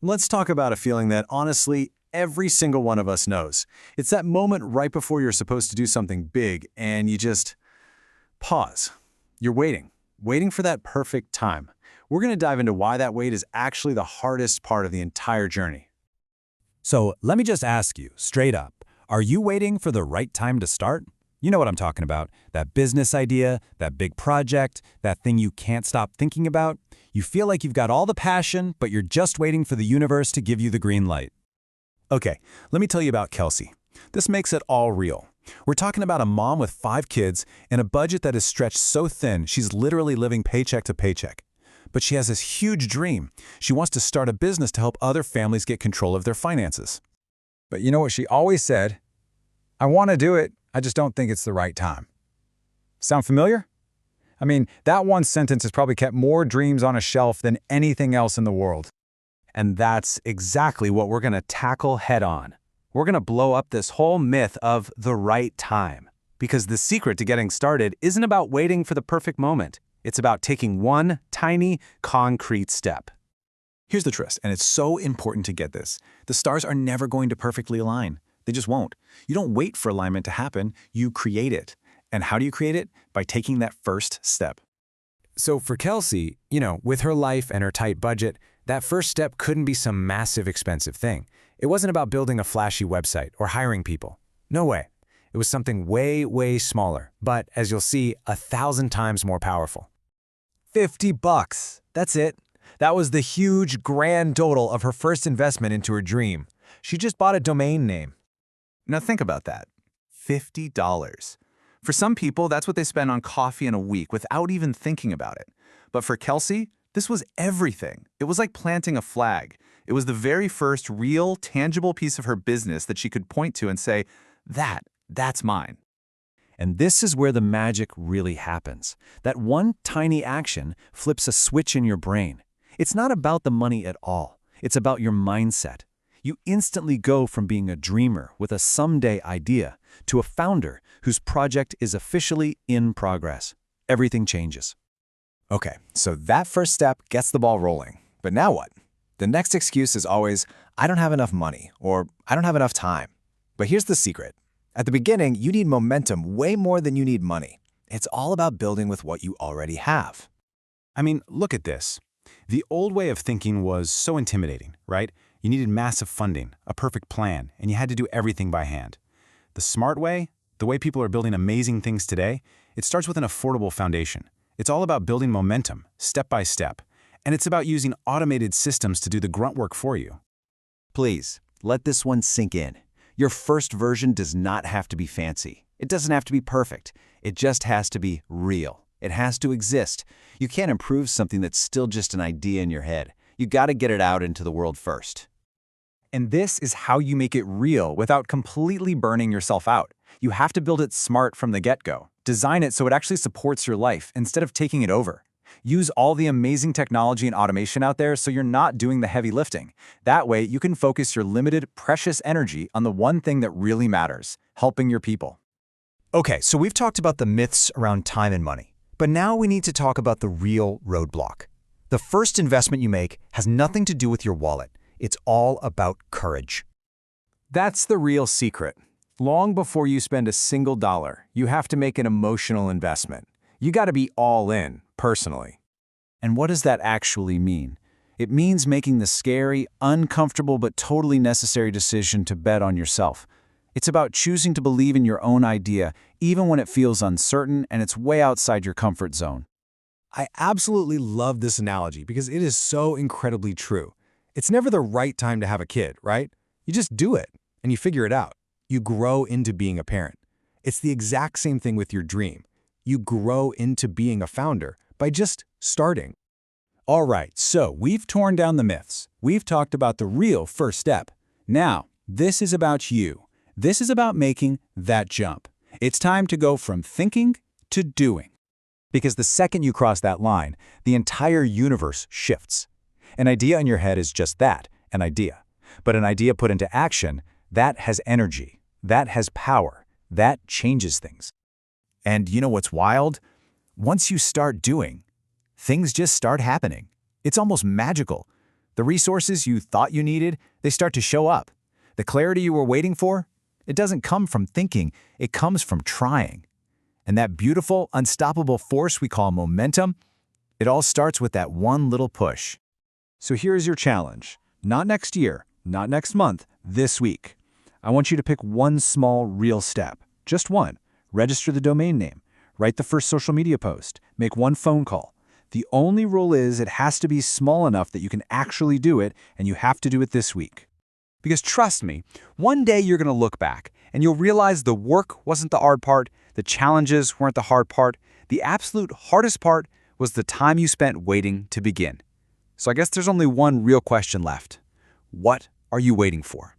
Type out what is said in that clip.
Let's talk about a feeling that, honestly, every single one of us knows. It's that moment right before you're supposed to do something big and you just pause. You're waiting for that perfect time. We're going to dive into why that wait is actually the hardest part of the entire journey. So let me just ask you, straight up, are you waiting for the right time to start? You know what I'm talking about. That business idea, that big project, that thing you can't stop thinking about. You feel like you've got all the passion, but you're just waiting for the universe to give you the green light. Okay, let me tell you about Kelsey. This makes it all real. We're talking about a mom with 5 kids and a budget that is stretched so thin she's literally living paycheck to paycheck. But she has this huge dream. She wants to start a business to help other families get control of their finances. But you know what she always said? I want to do it, I just don't think it's the right time. Sound familiar? I mean, that one sentence has probably kept more dreams on a shelf than anything else in the world. And that's exactly what we're going to tackle head on. We're going to blow up this whole myth of the right time. Because the secret to getting started isn't about waiting for the perfect moment. It's about taking one tiny, concrete step. Here's the twist, and it's so important to get this. The stars are never going to perfectly align. They just won't. You don't wait for alignment to happen, you create it. And how do you create it? By taking that first step. So for Kelsey, with her life and her tight budget, that first step couldn't be some massive expensive thing. It wasn't about building a flashy website or hiring people. No way. It was something way, way smaller, but as you'll see, 1,000 times more powerful. $50. That's it. That was the huge grand total of her first investment into her dream. She just bought a domain name. Now think about that. $50. For some people, that's what they spend on coffee in a week without even thinking about it. But for Kelsey, this was everything. It was like planting a flag. It was the very first real, tangible piece of her business that she could point to and say, that's mine. And this is where the magic really happens. That one tiny action flips a switch in your brain. It's not about the money at all. It's about your mindset. You instantly go from being a dreamer with a someday idea to a founder whose project is officially in progress. Everything changes. Okay, so that first step gets the ball rolling. But now what? The next excuse is always, I don't have enough money, or I don't have enough time. But here's the secret. At the beginning, you need momentum way more than you need money. It's all about building with what you already have. I mean, look at this. The old way of thinking was so intimidating, right? You needed massive funding, a perfect plan, and you had to do everything by hand. The smart way, the way people are building amazing things today, it starts with an affordable foundation. It's all about building momentum, step by step, and it's about using automated systems to do the grunt work for you. Please, let this one sink in. Your first version does not have to be fancy. It doesn't have to be perfect. It just has to be real. It has to exist. You can't improve something that's still just an idea in your head. You got to get it out into the world first. And this is how you make it real without completely burning yourself out. You have to build it smart from the get-go. Design it so it actually supports your life instead of taking it over. Use all the amazing technology and automation out there so you're not doing the heavy lifting. That way, you can focus your limited, precious energy on the one thing that really matters, helping your people. Okay, so we've talked about the myths around time and money. But now we need to talk about the real roadblock. The first investment you make has nothing to do with your wallet. It's all about courage. That's the real secret. Long before you spend a single dollar, you have to make an emotional investment. You got to be all in, personally. And what does that actually mean? It means making the scary, uncomfortable, but totally necessary decision to bet on yourself. It's about choosing to believe in your own idea, even when it feels uncertain and it's way outside your comfort zone. I absolutely love this analogy because it is so incredibly true. It's never the right time to have a kid, right? You just do it, and you figure it out. You grow into being a parent. It's the exact same thing with your dream. You grow into being a founder by just starting. All right, so we've torn down the myths. We've talked about the real first step. Now, this is about you. This is about making that jump. It's time to go from thinking to doing. Because the second you cross that line, the entire universe shifts. An idea in your head is just that, an idea. But an idea put into action, that has energy, that has power, that changes things. And you know what's wild? Once you start doing, things just start happening. It's almost magical. The resources you thought you needed, they start to show up. The clarity you were waiting for, it doesn't come from thinking, it comes from trying. And that beautiful, unstoppable force we call momentum, it all starts with that one little push. So here's your challenge. Not next year, not next month, this week. I want you to pick one small, real step. Just one. Register the domain name. Write the first social media post. Make one phone call. The only rule is it has to be small enough that you can actually do it, and you have to do it this week. Because trust me, one day you're going to look back, and you'll realize the work wasn't the hard part, the challenges weren't the hard part. The absolute hardest part was the time you spent waiting to begin. So I guess there's only one real question left. What are you waiting for?